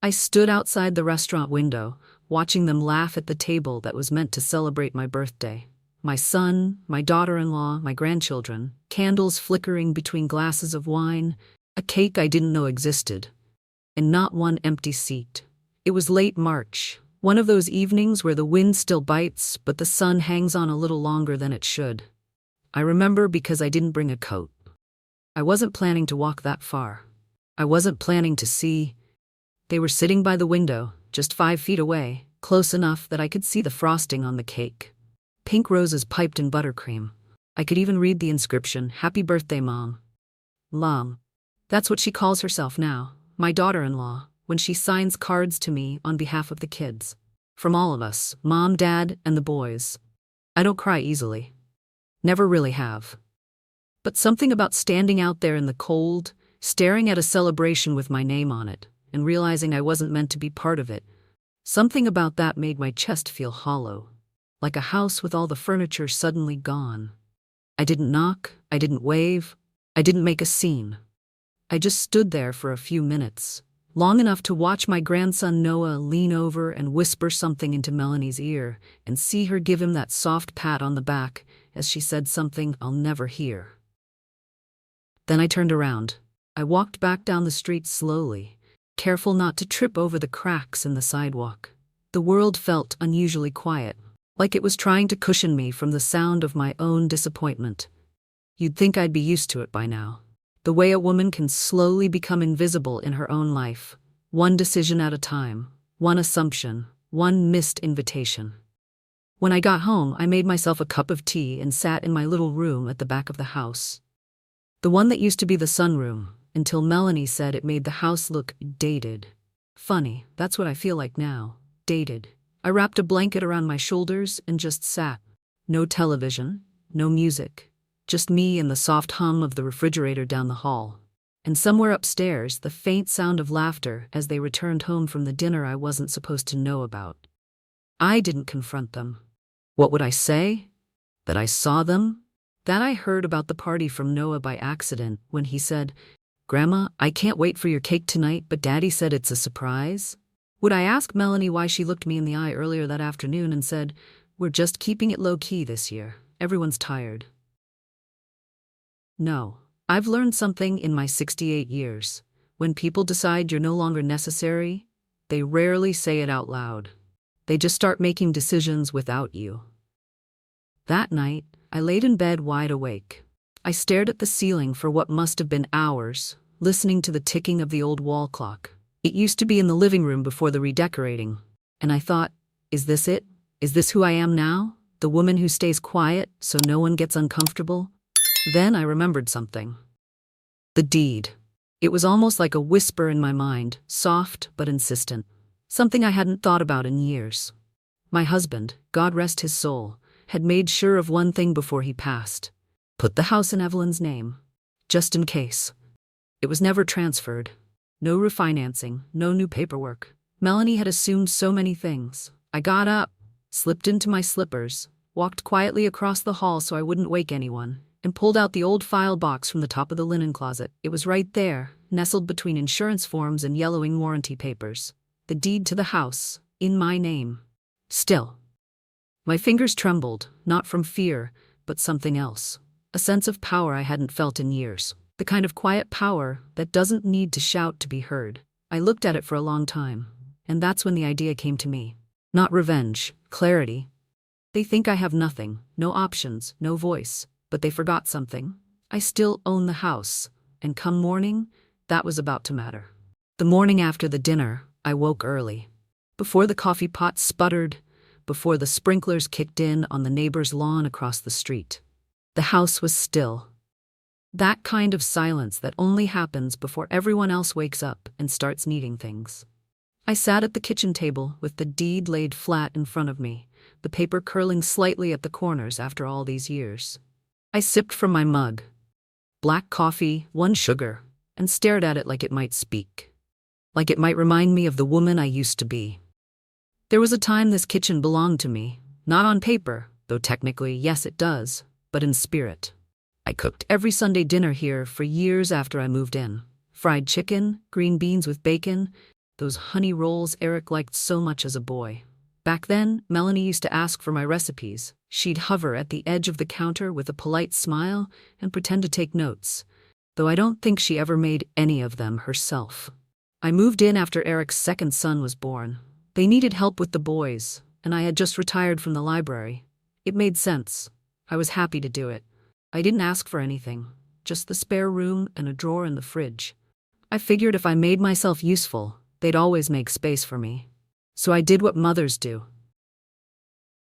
I stood outside the restaurant window, watching them laugh at the table that was meant to celebrate my birthday. My son, my daughter-in-law, my grandchildren, candles flickering between glasses of wine, a cake I didn't know existed, and not one empty seat. It was late March, one of those evenings where the wind still bites, but the sun hangs on a little longer than it should. I remember because I didn't bring a coat. I wasn't planning to walk that far. I wasn't planning to see. They were sitting by the window, just 5 feet away, close enough that I could see the frosting on the cake. Pink roses piped in buttercream. I could even read the inscription, "Happy Birthday, Mom." Mom. That's what she calls herself now, my daughter-in-law, when she signs cards to me on behalf of the kids. From all of us, Mom, Dad, and the boys. I don't cry easily. Never really have. But something about standing out there in the cold, staring at a celebration with my name on it, and realizing I wasn't meant to be part of it, something about that made my chest feel hollow, like a house with all the furniture suddenly gone. I didn't knock, I didn't wave, I didn't make a scene. I just stood there for a few minutes, long enough to watch my grandson Noah lean over and whisper something into Melanie's ear and see her give him that soft pat on the back as she said something I'll never hear. Then I turned around. I walked back down the street slowly, careful not to trip over the cracks in the sidewalk. The world felt unusually quiet, like it was trying to cushion me from the sound of my own disappointment. You'd think I'd be used to it by now. The way a woman can slowly become invisible in her own life, one decision at a time, one assumption, one missed invitation. When I got home, I made myself a cup of tea and sat in my little room at the back of the house. The one that used to be the sunroom, until Melanie said it made the house look dated. Funny, that's what I feel like now, dated. I wrapped a blanket around my shoulders and just sat. No television, no music, just me and the soft hum of the refrigerator down the hall. And somewhere upstairs, the faint sound of laughter as they returned home from the dinner I wasn't supposed to know about. I didn't confront them. What would I say? That I saw them? That I heard about the party from Noah by accident when he said, "Grandma, I can't wait for your cake tonight, but Daddy said it's a surprise"? Would I ask Melanie why she looked me in the eye earlier that afternoon and said, "We're just keeping it low-key this year. Everyone's tired"? No. I've learned something in my 68 years. When people decide you're no longer necessary, they rarely say it out loud. They just start making decisions without you. That night, I laid in bed wide awake. I stared at the ceiling for what must have been hours, listening to the ticking of the old wall clock. It used to be in the living room before the redecorating, and I thought, is this it? Is this who I am now? The woman who stays quiet so no one gets uncomfortable? Then I remembered something. The deed. It was almost like a whisper in my mind, soft but insistent. Something I hadn't thought about in years. My husband, God rest his soul, had made sure of one thing before he passed. Put the house in Evelyn's name. Just in case. It was never transferred. No refinancing, no new paperwork. Melanie had assumed so many things. I got up, slipped into my slippers, walked quietly across the hall so I wouldn't wake anyone, and pulled out the old file box from the top of the linen closet. It was right there, nestled between insurance forms and yellowing warranty papers. The deed to the house, in my name. Still. My fingers trembled, not from fear, but something else. A sense of power I hadn't felt in years. The kind of quiet power that doesn't need to shout to be heard. I looked at it for a long time, and that's when the idea came to me. Not revenge, clarity. They think I have nothing, no options, no voice, but they forgot something. I still own the house, and come morning, that was about to matter. The morning after the dinner, I woke early. Before the coffee pot sputtered, before the sprinklers kicked in on the neighbor's lawn across the street. The house was still. That kind of silence that only happens before everyone else wakes up and starts needing things. I sat at the kitchen table with the deed laid flat in front of me, the paper curling slightly at the corners after all these years. I sipped from my mug. Black coffee, 1 sugar, and stared at it like it might speak. Like it might remind me of the woman I used to be. There was a time this kitchen belonged to me, not on paper, though technically, yes it does, but in spirit. I cooked every Sunday dinner here for years after I moved in. Fried chicken, green beans with bacon, those honey rolls Eric liked so much as a boy. Back then, Melanie used to ask for my recipes. She'd hover at the edge of the counter with a polite smile and pretend to take notes, though I don't think she ever made any of them herself. I moved in after Eric's second son was born. They needed help with the boys, and I had just retired from the library. It made sense. I was happy to do it. I didn't ask for anything, just the spare room and a drawer in the fridge. I figured if I made myself useful, they'd always make space for me. So I did what mothers do.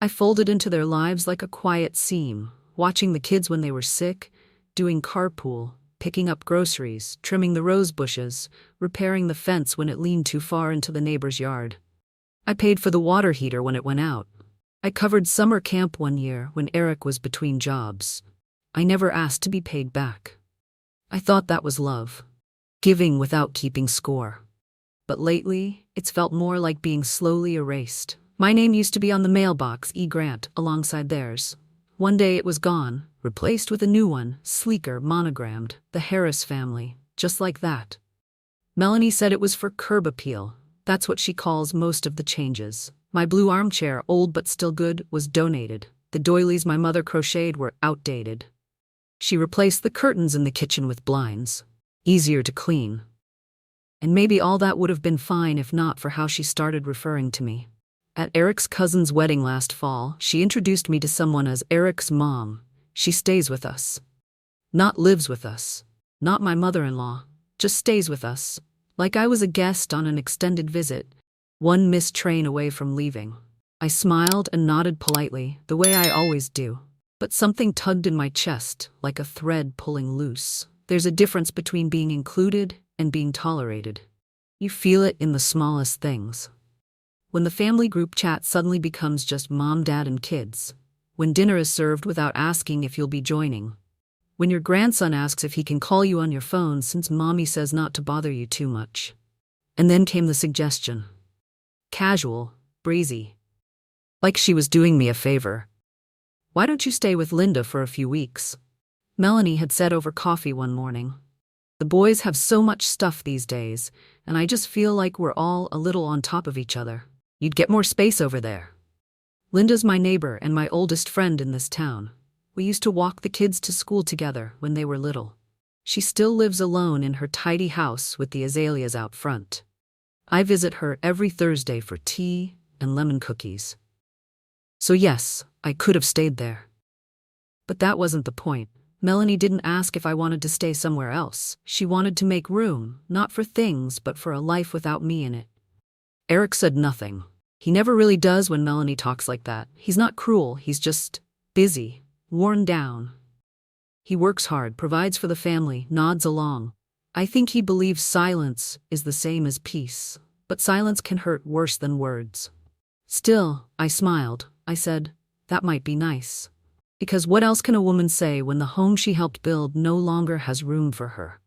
I folded into their lives like a quiet seam, watching the kids when they were sick, doing carpool, picking up groceries, trimming the rose bushes, repairing the fence when it leaned too far into the neighbor's yard. I paid for the water heater when it went out. I covered summer camp one year when Eric was between jobs. I never asked to be paid back. I thought that was love, giving without keeping score. But lately, it's felt more like being slowly erased. My name used to be on the mailbox, E. Grant, alongside theirs. One day it was gone, replaced with a new one, sleeker, monogrammed, the Harris family, just like that. Melanie said it was for curb appeal. That's what she calls most of the changes. My blue armchair, old but still good, was donated. The doilies my mother crocheted were outdated. She replaced the curtains in the kitchen with blinds. Easier to clean. And maybe all that would have been fine if not for how she started referring to me. At Eric's cousin's wedding last fall, she introduced me to someone as Eric's mom. She stays with us. Not lives with us. Not my mother-in-law. Just stays with us. Like I was a guest on an extended visit, one missed train away from leaving. I smiled and nodded politely, the way I always do. But something tugged in my chest, like a thread pulling loose. There's a difference between being included and being tolerated. You feel it in the smallest things. When the family group chat suddenly becomes just mom, dad, and kids. When dinner is served without asking if you'll be joining. When your grandson asks if he can call you on your phone since mommy says not to bother you too much. And then came the suggestion. Casual, breezy. Like she was doing me a favor. Why don't you stay with Linda for a few weeks? Melanie had said over coffee one morning. The boys have so much stuff these days, and I just feel like we're all a little on top of each other. You'd get more space over there. Linda's my neighbor and my oldest friend in this town. We used to walk the kids to school together when they were little. She still lives alone in her tidy house with the azaleas out front. I visit her every Thursday for tea and lemon cookies. So yes, I could have stayed there. But that wasn't the point. Melanie didn't ask if I wanted to stay somewhere else. She wanted to make room, not for things, but for a life without me in it. Eric said nothing. He never really does when Melanie talks like that. He's not cruel, he's just busy, worn down. He works hard, provides for the family, nods along. I think he believes silence is the same as peace, but silence can hurt worse than words. Still, I smiled. I said, that might be nice. Because what else can a woman say when the home she helped build no longer has room for her?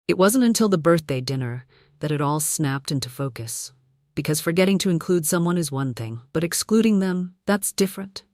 It wasn't until the birthday dinner that it all snapped into focus. Because forgetting to include someone is one thing, but excluding them, that's different.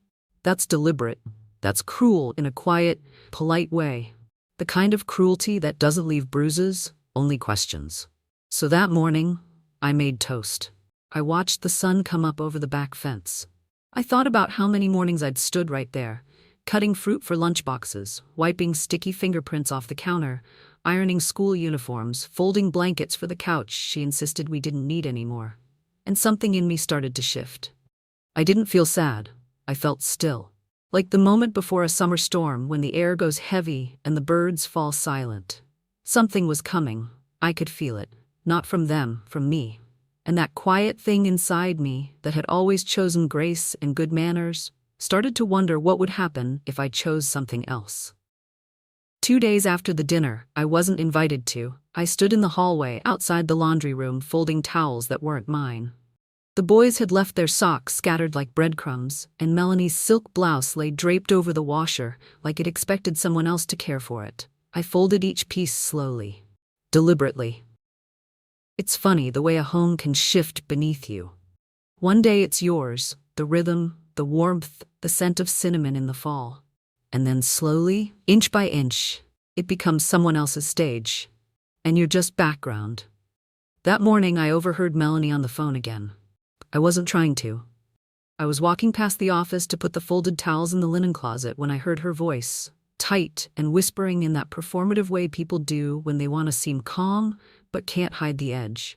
That's deliberate. That's cruel in a quiet, polite way. The kind of cruelty that doesn't leave bruises, only questions. So that morning, I made toast. I watched the sun come up over the back fence. I thought about how many mornings I'd stood right there, cutting fruit for lunchboxes, wiping sticky fingerprints off the counter, ironing school uniforms, folding blankets for the couch she insisted we didn't need anymore. And something in me started to shift. I didn't feel sad. I felt still. Like the moment before a summer storm when the air goes heavy and the birds fall silent. Something was coming. I could feel it. Not from them, from me. And that quiet thing inside me that had always chosen grace and good manners started to wonder what would happen if I chose something else. 2 days after the dinner I wasn't invited to, I stood in the hallway outside the laundry room folding towels that weren't mine. The boys had left their socks scattered like breadcrumbs, and Melanie's silk blouse lay draped over the washer like it expected someone else to care for it. I folded each piece slowly, deliberately. It's funny the way a home can shift beneath you. One day it's yours, the rhythm, the warmth, the scent of cinnamon in the fall. And then slowly, inch by inch, it becomes someone else's stage. And you're just background. That morning, I overheard Melanie on the phone again. I wasn't trying to. I was walking past the office to put the folded towels in the linen closet when I heard her voice, tight and whispering in that performative way people do when they want to seem calm but can't hide the edge.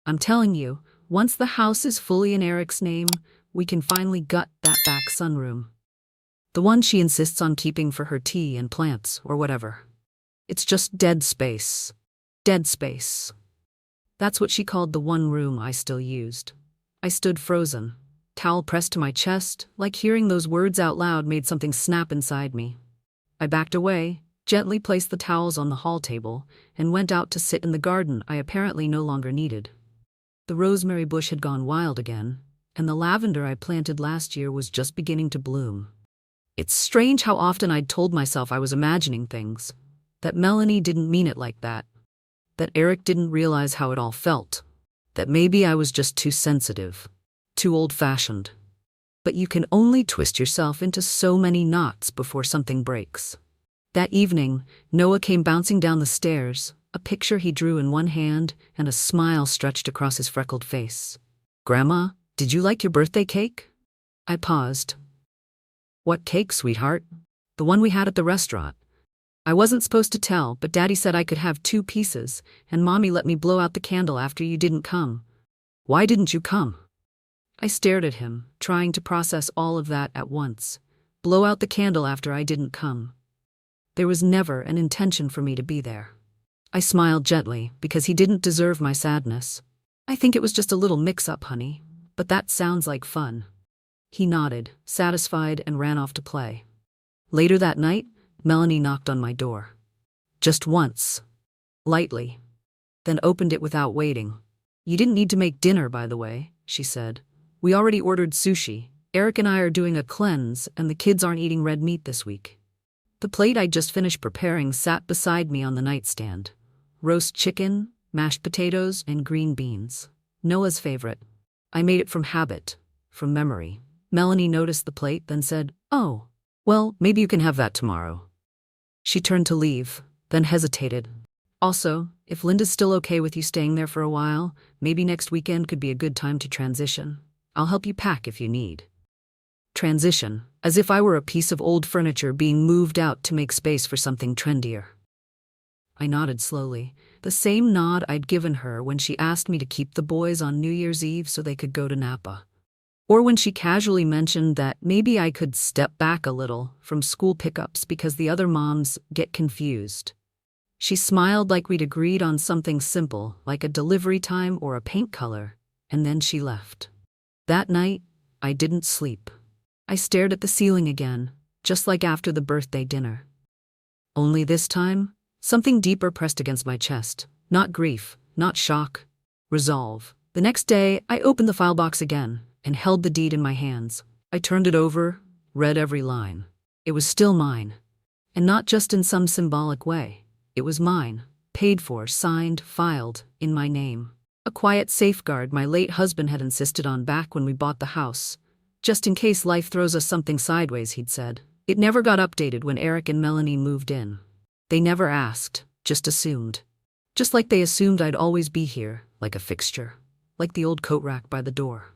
I'm telling you, once the house is fully in Eric's name, we can finally gut that back sunroom. The one she insists on keeping for her tea and plants or whatever. It's just dead space. Dead space. That's what she called the one room I still used. I stood frozen, towel pressed to my chest, like hearing those words out loud made something snap inside me. I backed away, gently placed the towels on the hall table, and went out to sit in the garden I apparently no longer needed. The rosemary bush had gone wild again, and the lavender I planted last year was just beginning to bloom. It's strange how often I'd told myself I was imagining things, that Melanie didn't mean it like that Eric didn't realize how it all felt, that maybe I was just too sensitive, too old-fashioned. But you can only twist yourself into so many knots before something breaks. That evening, Noah came bouncing down the stairs, a picture he drew in one hand and a smile stretched across his freckled face. "Grandma, did you like your birthday cake?" I paused. "What cake, sweetheart?" "The one we had at the restaurant." I wasn't supposed to tell, but Daddy said I could have 2 pieces, and Mommy let me blow out the candle after you didn't come. "Why didn't you come?" I stared at him, trying to process all of that at once. Blow out the candle after I didn't come. There was never an intention for me to be there. I smiled gently, because he didn't deserve my sadness. "I think it was just a little mix-up, honey, but that sounds like fun." He nodded, satisfied, and ran off to play. Later that night, Melanie knocked on my door. Just once. Lightly. Then opened it without waiting. "You didn't need to make dinner, by the way," she said. "We already ordered sushi. Eric and I are doing a cleanse, and the kids aren't eating red meat this week." The plate I'd just finished preparing sat beside me on the nightstand. Roast chicken, mashed potatoes, and green beans. Noah's favorite. I made it from habit, from memory. Melanie noticed the plate, then said, "Oh, well, maybe you can have that tomorrow." She turned to leave, then hesitated. "Also, if Linda's still okay with you staying there for a while, maybe next weekend could be a good time to transition. I'll help you pack if you need." Transition, as if I were a piece of old furniture being moved out to make space for something trendier. I nodded slowly, the same nod I'd given her when she asked me to keep the boys on New Year's Eve so they could go to Napa. Or when she casually mentioned that maybe I could step back a little from school pickups because the other moms get confused. She smiled like we'd agreed on something simple, like a delivery time or a paint color, and then she left. That night, I didn't sleep. I stared at the ceiling again, just like after the birthday dinner. Only this time, something deeper pressed against my chest. Not grief, not shock. Resolve. The next day, I opened the file box again and held the deed in my hands. I turned it over, read every line. It was still mine. And not just in some symbolic way. It was mine, paid for, signed, filed, in my name. A quiet safeguard my late husband had insisted on back when we bought the house. Just in case life throws us something sideways, he'd said. It never got updated when Eric and Melanie moved in. They never asked, just assumed. Just like they assumed I'd always be here, like a fixture. Like the old coat rack by the door.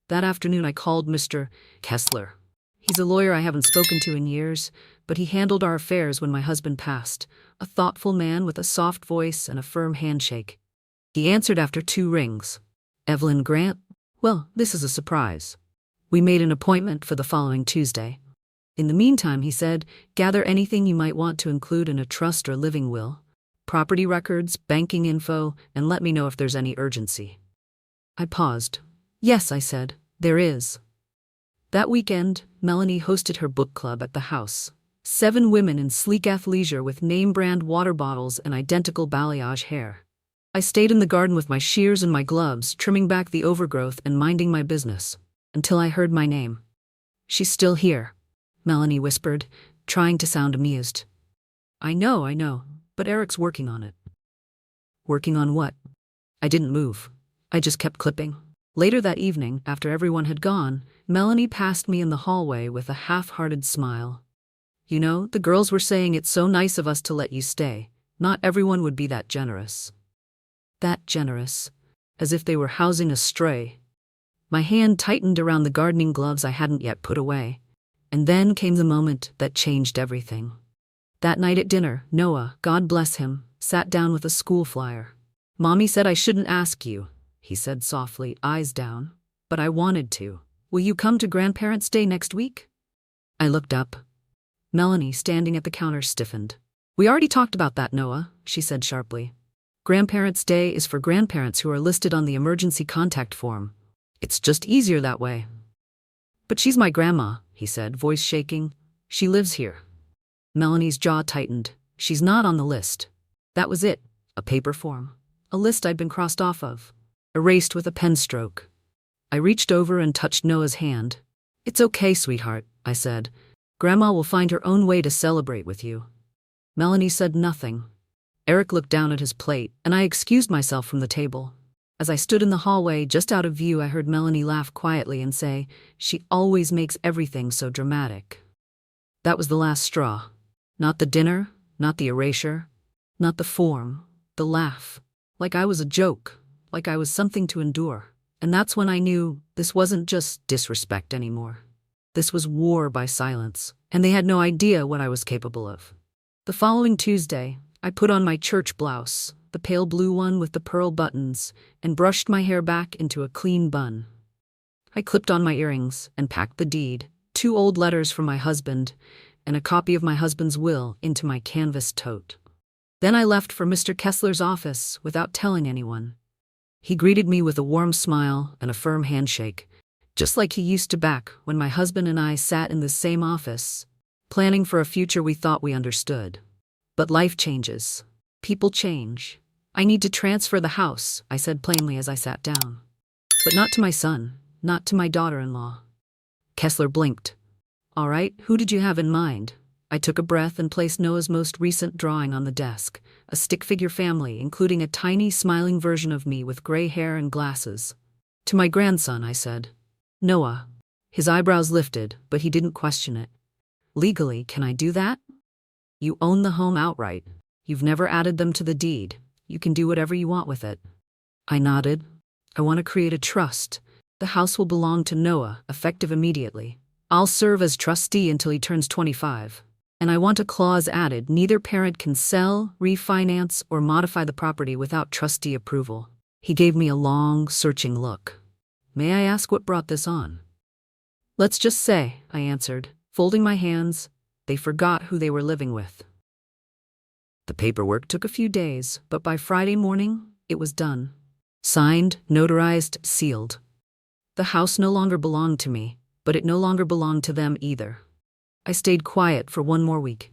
That afternoon I called Mr. Kessler. He's a lawyer I haven't spoken to in years, but he handled our affairs when my husband passed. A thoughtful man with a soft voice and a firm handshake. He answered after 2 rings. "Evelyn Grant? Well, this is a surprise." We made an appointment for the following Tuesday. "In the meantime," he said, "gather anything you might want to include in a trust or living will. Property records, banking info, and let me know if there's any urgency." I paused. "Yes," I said, "there is." That weekend, Melanie hosted her book club at the house. 7 women in sleek athleisure with name-brand water bottles and identical balayage hair. I stayed in the garden with my shears and my gloves, trimming back the overgrowth and minding my business, until I heard my name. "She's still here," Melanie whispered, trying to sound amused. I know, but Eric's working on it." "Working on what?" I didn't move. I just kept clipping. Later that evening, after everyone had gone, Melanie passed me in the hallway with a half-hearted smile. "You know, the girls were saying it's so nice of us to let you stay. Not everyone would be that generous." That generous. as if they were housing a stray. My hand tightened around the gardening gloves I hadn't yet put away, and then came the moment that changed everything. That night at dinner, Noah, God bless him, sat down with a school flyer. "Mommy said I shouldn't ask you," he said softly, eyes down, "but I wanted to. Will you come to Grandparents' Day next week?" I looked up. Melanie, standing at the counter, stiffened. "We already talked about that, Noah," she said sharply. "Grandparents' Day is for grandparents who are listed on the emergency contact form. It's just easier that way." "But she's my grandma," he said, voice shaking. "She lives here." Melanie's jaw tightened. "She's not on the list." That was it. A paper form. A list I'd been crossed off of. Erased with a pen stroke. I reached over and touched Noah's hand. "It's okay, sweetheart," I said. "Grandma will find her own way to celebrate with you." Melanie said nothing. Eric looked down at his plate, and I excused myself from the table. As I stood in the hallway, just out of view, I heard Melanie laugh quietly and say, "She always makes everything so dramatic." That was the last straw. Not the dinner, not the erasure, not the form, the laugh. Like I was a joke, like I was something to endure. And that's when I knew this wasn't just disrespect anymore. This was war by silence, and they had no idea what I was capable of. The following Tuesday, I put on my church blouse, the pale blue one with the pearl buttons, and brushed my hair back into a clean bun. I clipped on my earrings and packed the deed, 2 old letters from my husband, and a copy of my husband's will into my canvas tote. Then I left for Mr. Kessler's office without telling anyone. He greeted me with a warm smile and a firm handshake, just like he used to back when my husband and I sat in the same office, planning for a future we thought we understood. But life changes. People change. "I need to transfer the house," I said plainly as I sat down. "But not to my son, not to my daughter-in-law." Kessler blinked. "All right, who did you have in mind?" I took a breath and placed Noah's most recent drawing on the desk, a stick-figure family, including a tiny, smiling version of me with gray hair and glasses. "To my grandson," I said. "Noah." His eyebrows lifted, but he didn't question it. "Legally, can I do that?" "You own the home outright. You've never added them to the deed. You can do whatever you want with it." I nodded. "I want to create a trust. The house will belong to Noah, effective immediately. I'll serve as trustee until he turns 25. And I want a clause added: neither parent can sell, refinance, or modify the property without trustee approval." He gave me a long, searching look. "May I ask what brought this on?" "Let's just say," I answered, folding my hands, "they forgot who they were living with." The paperwork took a few days, but by Friday morning, it was done. Signed, notarized, sealed. The house no longer belonged to me, but it no longer belonged to them either. I stayed quiet for 1 more week.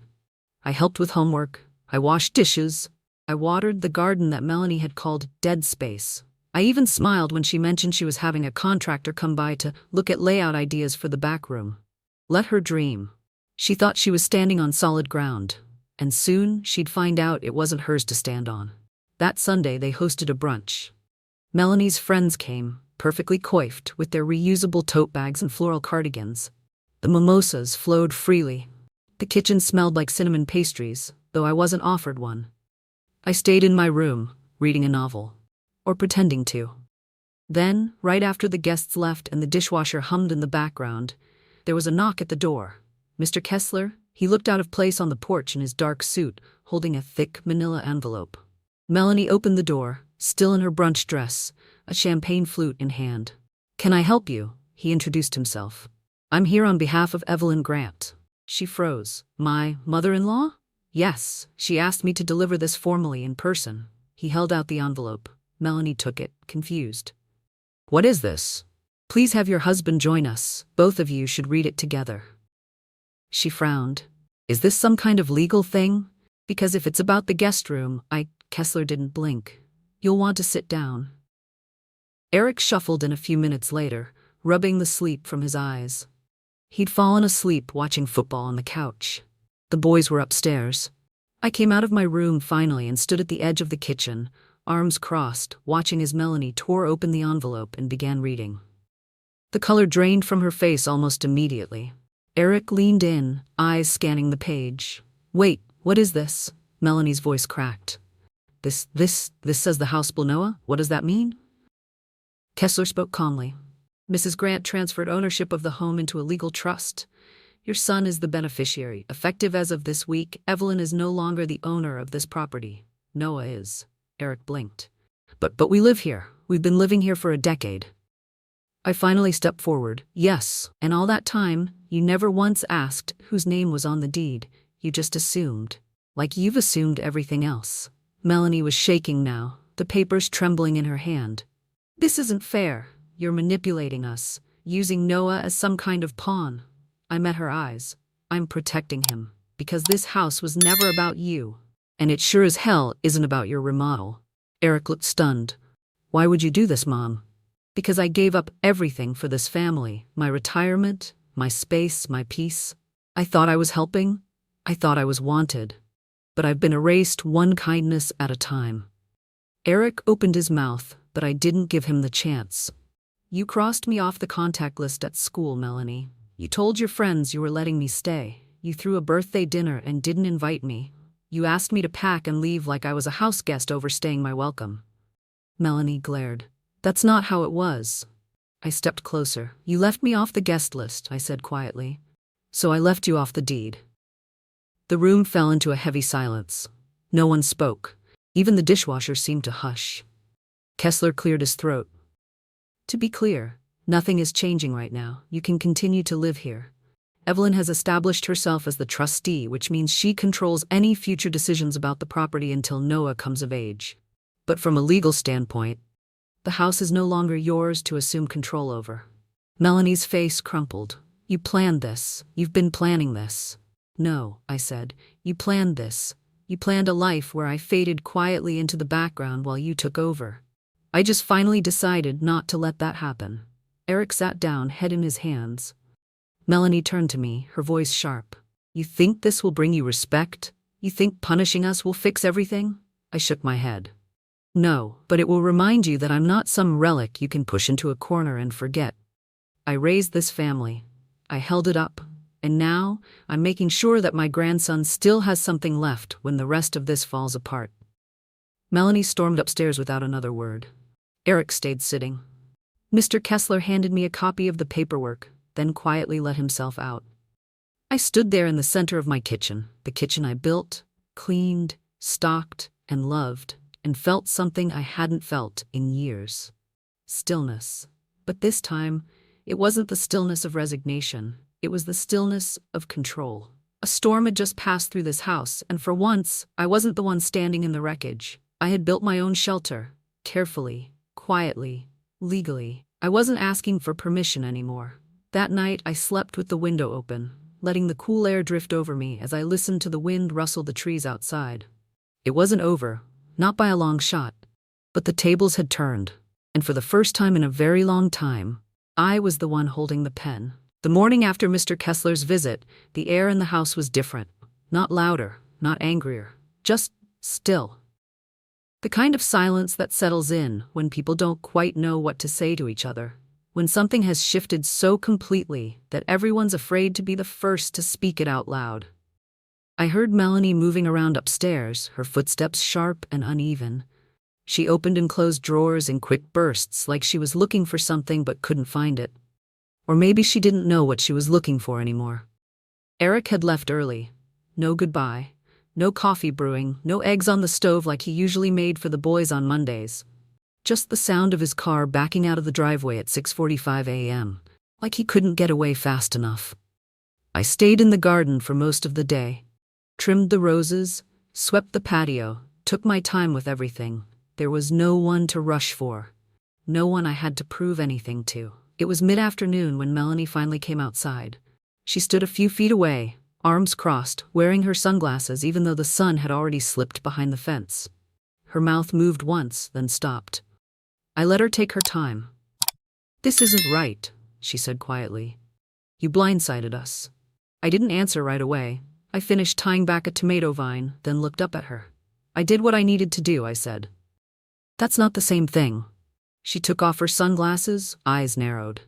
I helped with homework. I washed dishes. I watered the garden that Melanie had called dead space. I even smiled when she mentioned she was having a contractor come by to look at layout ideas for the back room. Let her dream. She thought she was standing on solid ground, and soon she'd find out it wasn't hers to stand on. That Sunday they hosted a brunch. Melanie's friends came, perfectly coiffed, with their reusable tote bags and floral cardigans. The mimosas flowed freely. The kitchen smelled like cinnamon pastries, though I wasn't offered one. I stayed in my room, reading a novel. Or pretending to. Then, right after the guests left and the dishwasher hummed in the background, there was a knock at the door. Mr. Kessler, he looked out of place on the porch in his dark suit, holding a thick manila envelope. Melanie opened the door, still in her brunch dress, a champagne flute in hand. "Can I help you?" he introduced himself. "I'm here on behalf of Evelyn Grant." She froze. "My mother-in-law?" "Yes, she asked me to deliver this formally in person." He held out the envelope. Melanie took it, confused. "What is this?" "Please have your husband join us. Both of you should read it together." She frowned. "Is this some kind of legal thing? Because if it's about the guest room, Kessler didn't blink. "You'll want to sit down." Eric shuffled in a few minutes later, rubbing the sleep from his eyes. He'd fallen asleep watching football on the couch. The boys were upstairs. I came out of my room finally and stood at the edge of the kitchen, arms crossed, watching as Melanie tore open the envelope and began reading. The color drained from her face almost immediately. Eric leaned in, eyes scanning the page. "Wait, what is this?" Melanie's voice cracked. This says the house will Noah? What does that mean?" Kessler spoke calmly. Mrs. Grant transferred ownership of the home into a legal trust. Your son is the beneficiary. Effective as of this week, Evelyn is no longer the owner of this property. Noah is. Eric blinked. But we live here. We've been living here for a decade. I finally stepped forward. Yes, and all that time, you never once asked whose name was on the deed. You just assumed. Like you've assumed everything else. Melanie was shaking now, the papers trembling in her hand. This isn't fair. You're manipulating us, using Noah as some kind of pawn. I met her eyes. I'm protecting him, because this house was never about you. And it sure as hell isn't about your remodel. Eric looked stunned. Why would you do this, Mom? Because I gave up everything for this family, my retirement, my space, my peace. I thought I was helping. I thought I was wanted. But I've been erased one kindness at a time. Eric opened his mouth, but I didn't give him the chance. You crossed me off the contact list at school, Melanie. You told your friends you were letting me stay. You threw a birthday dinner and didn't invite me. You asked me to pack and leave like I was a house guest overstaying my welcome. Melanie glared. That's not how it was. I stepped closer. You left me off the guest list, I said quietly. So I left you off the deed. The room fell into a heavy silence. No one spoke. Even the dishwasher seemed to hush. Kessler cleared his throat. To be clear, nothing is changing right now. You can continue to live here. Evelyn has established herself as the trustee, which means she controls any future decisions about the property until Noah comes of age. But from a legal standpoint, the house is no longer yours to assume control over. Melanie's face crumpled. You planned this. You've been planning this. No, I said. You planned this. You planned a life where I faded quietly into the background while you took over. I just finally decided not to let that happen. Eric sat down, head in his hands. Melanie turned to me, her voice sharp. You think this will bring you respect? You think punishing us will fix everything? I shook my head. No, but it will remind you that I'm not some relic you can push into a corner and forget. I raised this family. I held it up. And now, I'm making sure that my grandson still has something left when the rest of this falls apart. Melanie stormed upstairs without another word. Eric stayed sitting. Mr. Kessler handed me a copy of the paperwork, then quietly let himself out. I stood there in the center of my kitchen, the kitchen I built, cleaned, stocked, and loved, and felt something I hadn't felt in years. Stillness. But this time, it wasn't the stillness of resignation. It was the stillness of control. A storm had just passed through this house, and for once, I wasn't the one standing in the wreckage. I had built my own shelter, carefully, quietly, legally. I wasn't asking for permission anymore. That night, I slept with the window open, letting the cool air drift over me as I listened to the wind rustle the trees outside. It wasn't over, not by a long shot, but the tables had turned, and for the first time in a very long time, I was the one holding the pen. The morning after Mr. Kessler's visit, the air in the house was different. Not louder, not angrier, just still. The kind of silence that settles in when people don't quite know what to say to each other. When something has shifted so completely that everyone's afraid to be the first to speak it out loud. I heard Melanie moving around upstairs, her footsteps sharp and uneven. She opened and closed drawers in quick bursts like she was looking for something but couldn't find it. Or maybe she didn't know what she was looking for anymore. Eric had left early. No goodbye. No coffee brewing. No eggs on the stove like he usually made for the boys on Mondays. Just the sound of his car backing out of the driveway at 6:45 a.m., like he couldn't get away fast enough. I stayed in the garden for most of the day. Trimmed the roses, swept the patio, took my time with everything. There was no one to rush for. No one I had to prove anything to. It was mid-afternoon when Melanie finally came outside. She stood a few feet away, arms crossed, wearing her sunglasses even though the sun had already slipped behind the fence. Her mouth moved once, then stopped. I let her take her time. This isn't right, she said quietly. You blindsided us. I didn't answer right away. I finished tying back a tomato vine, then looked up at her. I did what I needed to do, I said. That's not the same thing. She took off her sunglasses, eyes narrowed.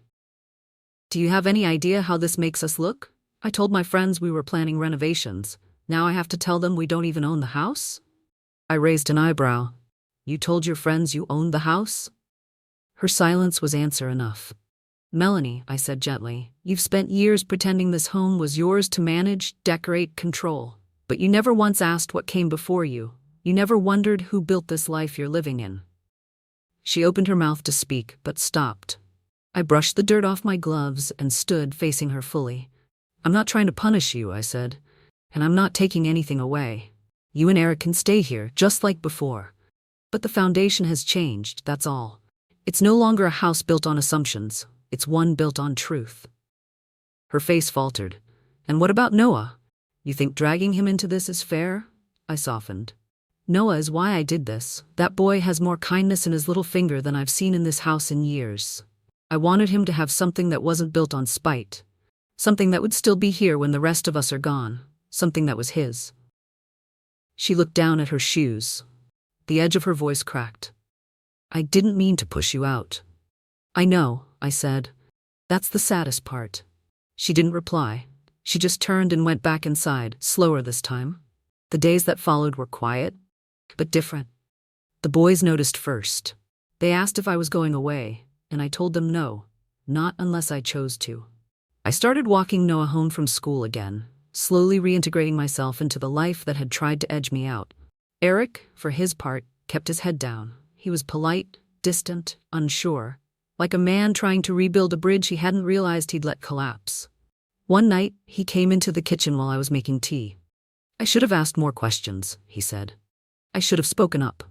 Do you have any idea how this makes us look? I told my friends we were planning renovations. Now I have to tell them we don't even own the house? I raised an eyebrow. You told your friends you owned the house? Her silence was answer enough. "Melanie," I said gently, "you've spent years pretending this home was yours to manage, decorate, control. But you never once asked what came before you. You never wondered who built this life you're living in." She opened her mouth to speak, but stopped. I brushed the dirt off my gloves and stood facing her fully. "I'm not trying to punish you," I said, "and I'm not taking anything away. You and Eric can stay here, just like before. But the foundation has changed, that's all. It's no longer a house built on assumptions. It's one built on truth." Her face faltered. "And what about Noah? You think dragging him into this is fair?" I softened. "Noah is why I did this. That boy has more kindness in his little finger than I've seen in this house in years. I wanted him to have something that wasn't built on spite. Something that would still be here when the rest of us are gone. Something that was his." She looked down at her shoes. The edge of her voice cracked. "I didn't mean to push you out." "I know," I said. "That's the saddest part." She didn't reply. She just turned and went back inside, slower this time. The days that followed were quiet, but different. The boys noticed first. They asked if I was going away, and I told them no, not unless I chose to. I started walking Noah home from school again, slowly reintegrating myself into the life that had tried to edge me out. Eric, for his part, kept his head down. He was polite, distant, unsure, like a man trying to rebuild a bridge he hadn't realized he'd let collapse. One night, he came into the kitchen while I was making tea. "I should have asked more questions," he said. "I should have spoken up."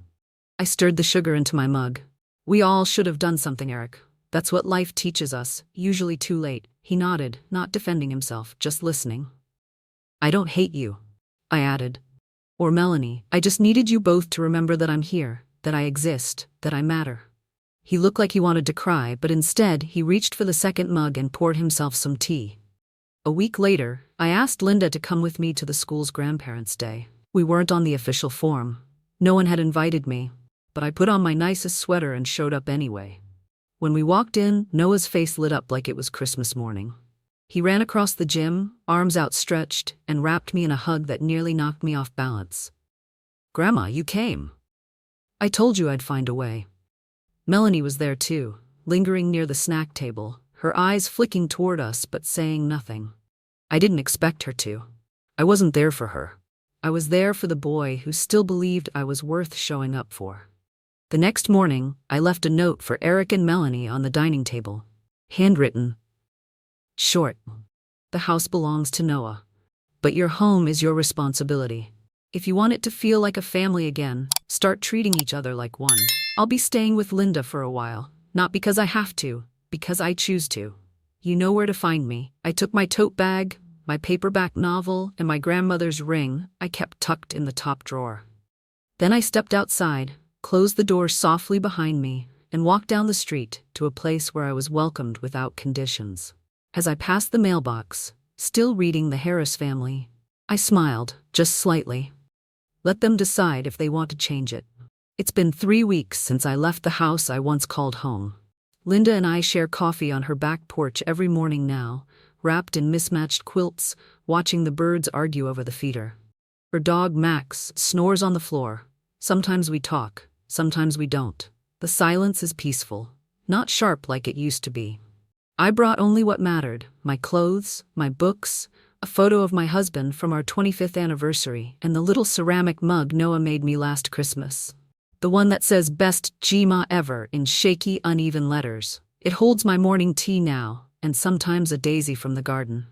I stirred the sugar into my mug. "We all should have done something, Eric. That's what life teaches us, usually too late." He nodded, not defending himself, just listening. "I don't hate you," I added. "Or Melanie. I just needed you both to remember that I'm here, that I exist, that I matter." He looked like he wanted to cry, but instead he reached for the second mug and poured himself some tea. A week later, I asked Linda to come with me to the school's grandparents' day. We weren't on the official form. No one had invited me, but I put on my nicest sweater and showed up anyway. When we walked in, Noah's face lit up like it was Christmas morning. He ran across the gym, arms outstretched, and wrapped me in a hug that nearly knocked me off balance. "Grandma, you came. I told you I'd find a way." Melanie was there too, lingering near the snack table, her eyes flicking toward us but saying nothing. I didn't expect her to. I wasn't there for her. I was there for the boy who still believed I was worth showing up for. The next morning, I left a note for Eric and Melanie on the dining table. Handwritten. Short. "The house belongs to Noah. But your home is your responsibility. If you want it to feel like a family again, start treating each other like one. I'll be staying with Linda for a while, not because I have to, because I choose to. You know where to find me." I took my tote bag, my paperback novel, and my grandmother's ring I kept tucked in the top drawer. Then I stepped outside, closed the door softly behind me, and walked down the street to a place where I was welcomed without conditions. As I passed the mailbox, still reading The Harris Family, I smiled, just slightly. Let them decide if they want to change it. It's been 3 weeks since I left the house I once called home. Linda and I share coffee on her back porch every morning now, wrapped in mismatched quilts, watching the birds argue over the feeder. Her dog Max snores on the floor. Sometimes we talk, sometimes we don't. The silence is peaceful, not sharp like it used to be. I brought only what mattered: my clothes, my books, a photo of my husband from our 25th anniversary, and the little ceramic mug Noah made me last Christmas. The one that says "Best Gma ever" in shaky, uneven letters. It holds my morning tea now, and sometimes a daisy from the garden.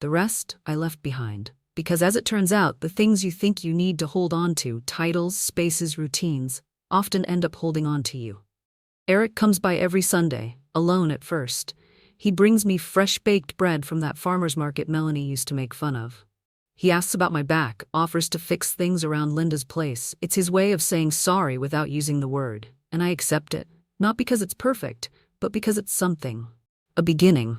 The rest I left behind, because as it turns out, the things you think you need to hold on to, titles, spaces, routines, often end up holding on to you. Eric comes by every Sunday, alone at first. He brings me fresh baked bread from that farmer's market Melanie used to make fun of. He asks about my back, offers to fix things around Linda's place. It's his way of saying sorry without using the word, and I accept it, not because it's perfect, but because it's something. A beginning.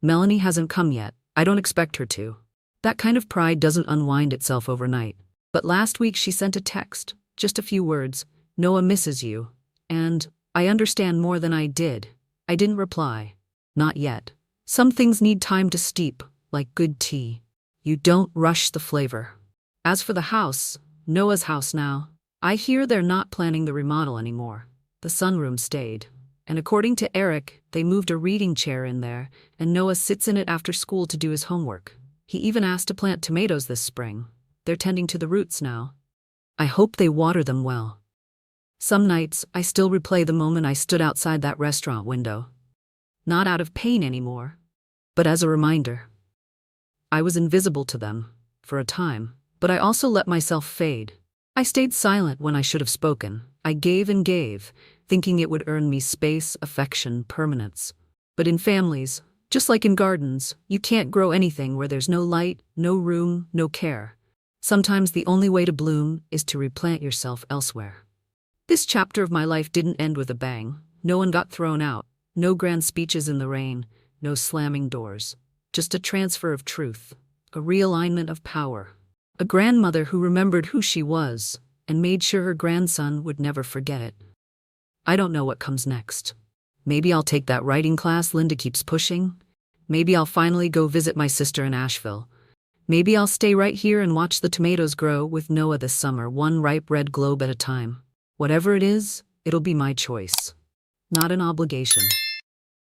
Melanie hasn't come yet. I don't expect her to. That kind of pride doesn't unwind itself overnight. But last week she sent a text, just a few words: "Noah misses you." And I understand more than I did. I didn't reply. Not yet. Some things need time to steep, like good tea. You don't rush the flavor. As for the house, Noah's house now, I hear they're not planning the remodel anymore. The sunroom stayed. And according to Eric, they moved a reading chair in there, and Noah sits in it after school to do his homework. He even asked to plant tomatoes this spring. They're tending to the roots now. I hope they water them well. Some nights, I still replay the moment I stood outside that restaurant window. Not out of pain anymore, but as a reminder. I was invisible to them, for a time, but I also let myself fade. I stayed silent when I should have spoken. I gave and gave, thinking it would earn me space, affection, permanence. But in families, just like in gardens, you can't grow anything where there's no light, no room, no care. Sometimes the only way to bloom is to replant yourself elsewhere. This chapter of my life didn't end with a bang. No one got thrown out. No grand speeches in the rain. No slamming doors. Just a transfer of truth. A realignment of power. A grandmother who remembered who she was and made sure her grandson would never forget it. I don't know what comes next. Maybe I'll take that writing class Linda keeps pushing. Maybe I'll finally go visit my sister in Asheville. Maybe I'll stay right here and watch the tomatoes grow with Noah this summer, one ripe red globe at a time. Whatever it is, it'll be my choice. Not an obligation.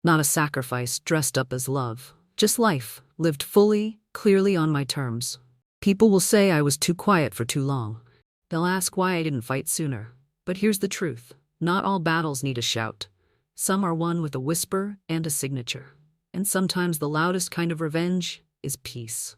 Not a sacrifice dressed up as love. Just life, lived fully, clearly on my terms. People will say I was too quiet for too long. They'll ask why I didn't fight sooner. But here's the truth. Not all battles need a shout. Some are won with a whisper and a signature. And sometimes the loudest kind of revenge is peace.